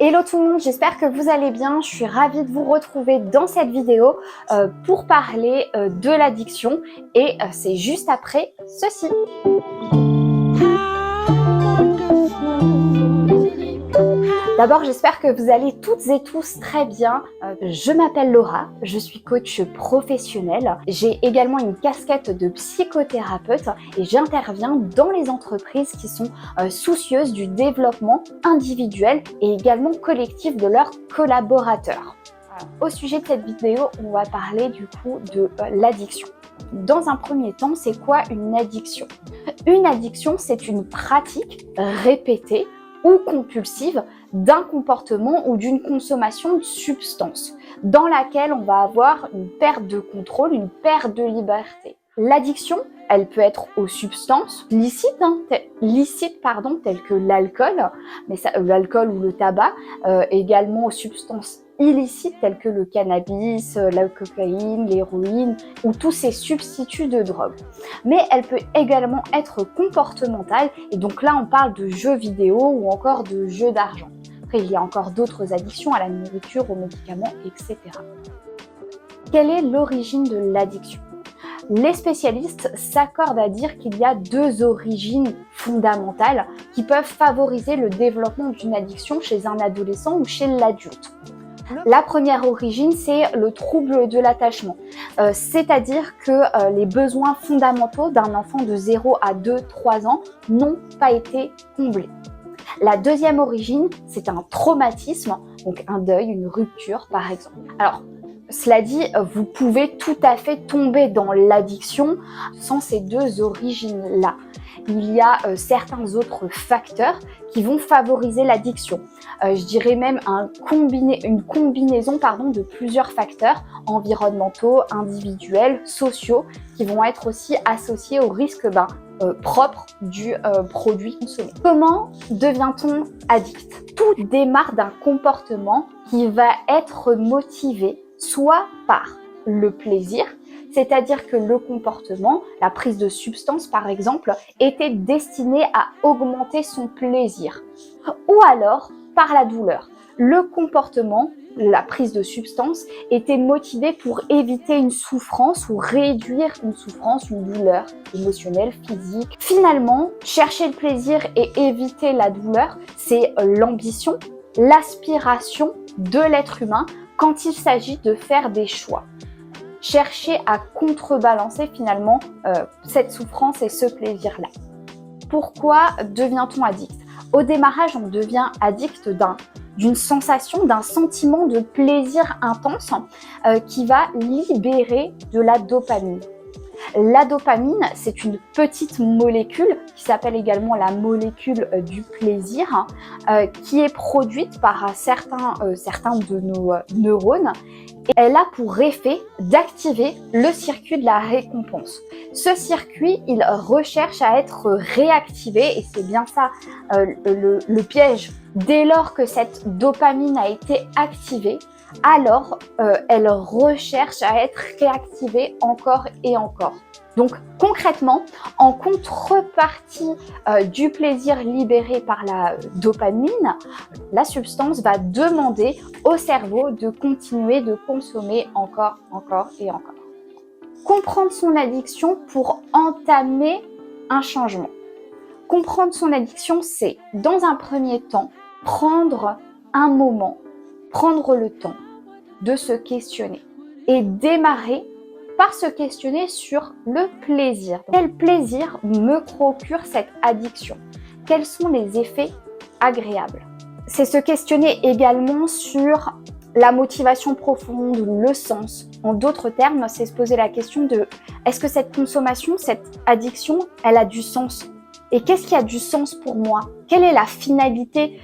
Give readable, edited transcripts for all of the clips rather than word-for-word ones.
Hello tout le monde, j'espère que vous allez bien. Je suis ravie de vous retrouver dans cette vidéo pour parler de l'addiction et c'est juste après ceci. D'abord, j'espère que vous allez toutes et tous très bien. Je m'appelle Laura, je suis coach professionnelle. J'ai également une casquette de psychothérapeute et j'interviens dans les entreprises qui sont soucieuses du développement individuel et également collectif de leurs collaborateurs. Au sujet de cette vidéo, on va parler du coup de l'addiction. Dans un premier temps, c'est quoi une addiction? Une addiction, c'est une pratique répétée ou compulsive d'un comportement ou d'une consommation de substances dans laquelle on va avoir une perte de contrôle, une perte de liberté. L'addiction, elle peut être aux substances licites, telles que l'alcool, mais l'alcool ou le tabac, également aux substances illicites telles que le cannabis, la cocaïne, l'héroïne ou tous ces substituts de drogue. Mais elle peut également être comportementale et donc là on parle de jeux vidéo ou encore de jeux d'argent. Après il y a encore d'autres addictions à la nourriture, aux médicaments, etc. Quelle est l'origine de l'addiction? Les spécialistes s'accordent à dire qu'il y a deux origines fondamentales qui peuvent favoriser le développement d'une addiction chez un adolescent ou chez l'adulte. La première origine, c'est le trouble de l'attachement, c'est-à-dire que les besoins fondamentaux d'un enfant de 0 à 2-3 ans n'ont pas été comblés. La deuxième origine, c'est un traumatisme, donc un deuil, une rupture par exemple. Alors, cela dit, vous pouvez tout à fait tomber dans l'addiction sans ces deux origines-là. Il y a certains autres facteurs qui vont favoriser l'addiction. Je dirais même une combinaison de plusieurs facteurs environnementaux, individuels, sociaux, qui vont être aussi associés au risque propre du produit consommé. Comment devient-on addict? Tout démarre d'un comportement qui va être motivé soit par le plaisir, c'est-à-dire que le comportement, la prise de substance par exemple, était destiné à augmenter son plaisir, ou alors par la douleur. Le comportement, la prise de substance, était motivé pour éviter une souffrance ou réduire une souffrance, une douleur émotionnelle, physique. Finalement, chercher le plaisir et éviter la douleur, c'est l'ambition, l'aspiration de l'être humain quand il s'agit de faire des choix. Chercher à contrebalancer finalement cette souffrance et ce plaisir-là. Pourquoi devient-on addict? Au démarrage, on devient addict d'une sensation, d'un sentiment de plaisir intense qui va libérer de la dopamine. La dopamine, c'est une petite molécule qui s'appelle également la molécule du plaisir, qui est produite par certains de nos neurones. Et elle a pour effet d'activer le circuit de la récompense. Ce circuit, il recherche à être réactivé et c'est bien ça le piège. Dès lors que cette dopamine a été activée, alors elle recherche à être réactivée encore et encore. Donc concrètement, en contrepartie du plaisir libéré par la dopamine, la substance va demander au cerveau de continuer de consommer encore et encore. Comprendre son addiction pour entamer un changement. Comprendre son addiction, c'est dans un premier temps prendre un moment, prendre le temps de se questionner et démarrer par se questionner sur le plaisir. Quel plaisir me procure cette addiction? Quels sont les effets agréables? C'est se questionner également sur la motivation profonde, le sens. En d'autres termes, c'est se poser la question de est-ce que cette consommation, cette addiction, elle a du sens? Et qu'est-ce qui a du sens pour moi? Quelle est la finalité?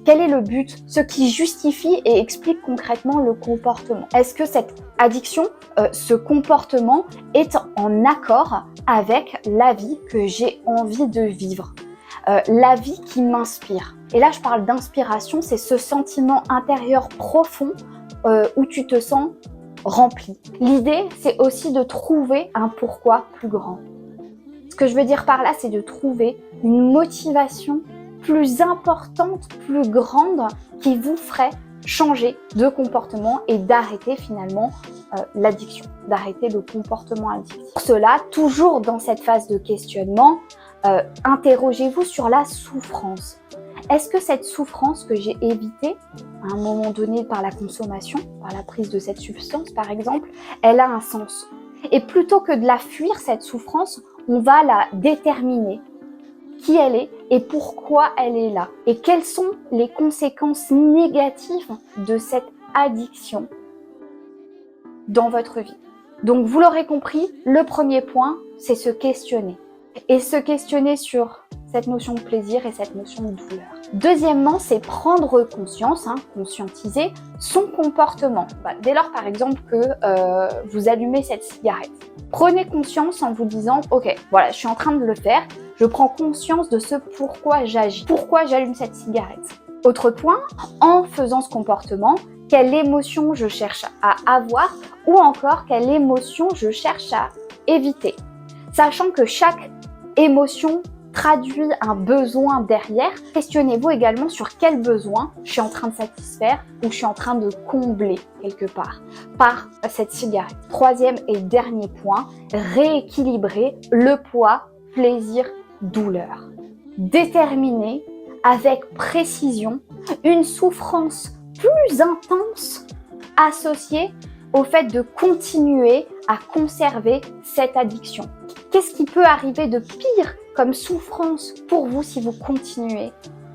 Quel est le but? Ce qui justifie et explique concrètement le comportement. Est-ce que cette addiction, ce comportement est en accord avec la vie que j'ai envie de vivre? La vie qui m'inspire. Et là, je parle d'inspiration, c'est ce sentiment intérieur profond où tu te sens rempli. L'idée, c'est aussi de trouver un pourquoi plus grand. Ce que je veux dire par là, c'est de trouver une motivation plus importante, plus grande, qui vous ferait changer de comportement et d'arrêter finalement l'addiction, d'arrêter le comportement addictif. Pour cela, toujours dans cette phase de questionnement, interrogez-vous sur la souffrance. Est-ce que cette souffrance que j'ai évitée à un moment donné par la consommation, par la prise de cette substance par exemple, elle a un sens? Et plutôt que de la fuir, cette souffrance, on va la déterminer. Qui elle est et pourquoi elle est là. Et quelles sont les conséquences négatives de cette addiction dans votre vie. Donc vous l'aurez compris, le premier point, c'est se questionner. Et se questionner sur cette notion de plaisir et cette notion de douleur. Deuxièmement, c'est prendre conscience, conscientiser son comportement. Dès lors, par exemple, que vous allumez cette cigarette. Prenez conscience en vous disant, ok, voilà, je suis en train de le faire, je prends conscience de ce pourquoi j'agis, pourquoi j'allume cette cigarette. Autre point, en faisant ce comportement, quelle émotion je cherche à avoir ou encore quelle émotion je cherche à éviter. Sachant que chaque émotion traduit un besoin derrière, questionnez-vous également sur quel besoin je suis en train de satisfaire ou je suis en train de combler quelque part par cette cigarette. Troisième et dernier point, rééquilibrer le poids, plaisir, douleur. Déterminer avec précision une souffrance plus intense associée au fait de continuer à conserver cette addiction. Qu'est-ce qui peut arriver de pire comme souffrance pour vous si vous continuez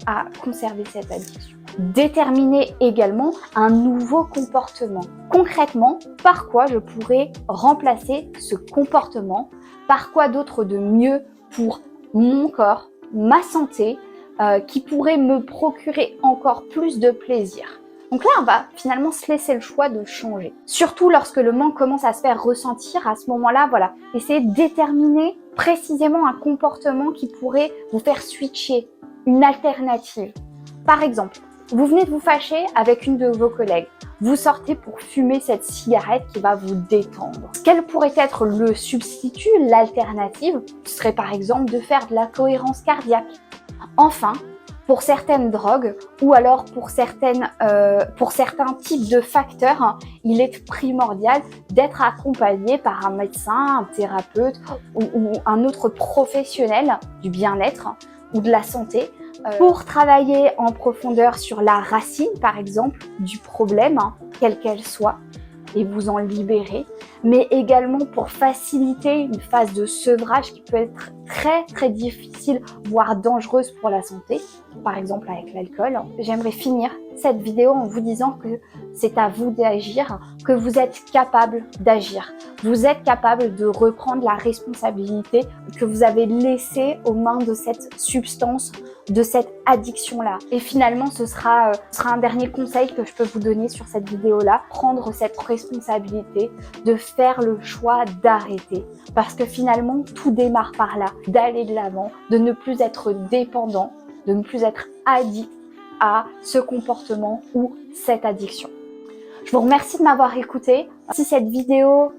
à conserver cette addiction? Déterminer également un nouveau comportement. Concrètement, par quoi je pourrais remplacer ce comportement? Par quoi d'autre de mieux pour mon corps, ma santé, qui pourrait me procurer encore plus de plaisir? Donc là, on va finalement se laisser le choix de changer. Surtout lorsque le manque commence à se faire ressentir, à ce moment-là, voilà, essayez de déterminer précisément un comportement qui pourrait vous faire switcher, une alternative. Par exemple, vous venez de vous fâcher avec une de vos collègues. Vous sortez pour fumer cette cigarette qui va vous détendre. Quel pourrait être le substitut, l'alternative? Ce serait par exemple de faire de la cohérence cardiaque. Enfin, pour certaines drogues ou alors pour certains types de facteurs, il est primordial d'être accompagné par un médecin, un thérapeute ou un autre professionnel du bien-être ou de la santé pour travailler en profondeur sur la racine, par exemple, du problème, quelle qu'elle soit, et vous en libérer, mais également pour faciliter une phase de sevrage qui peut être très difficile, voire dangereuse pour la santé, par exemple avec l'alcool. J'aimerais finir cette vidéo en vous disant que c'est à vous d'agir, que vous êtes capable d'agir. Vous êtes capable de reprendre la responsabilité que vous avez laissée aux mains de cette substance, de cette addiction-là. Et finalement, ce sera un dernier conseil que je peux vous donner sur cette vidéo-là. Prendre cette responsabilité de faire le choix d'arrêter. Parce que finalement, tout démarre par là. D'aller de l'avant, de ne plus être dépendant, de ne plus être addict à ce comportement ou cette addiction. Je vous remercie de m'avoir écouté. Si cette vidéo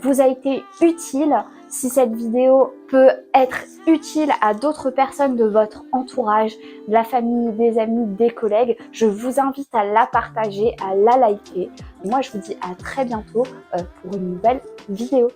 vous a été utile, si cette vidéo peut être utile à d'autres personnes de votre entourage, de la famille, des amis, des collègues, je vous invite à la partager, à la liker. Moi, je vous dis à très bientôt pour une nouvelle vidéo.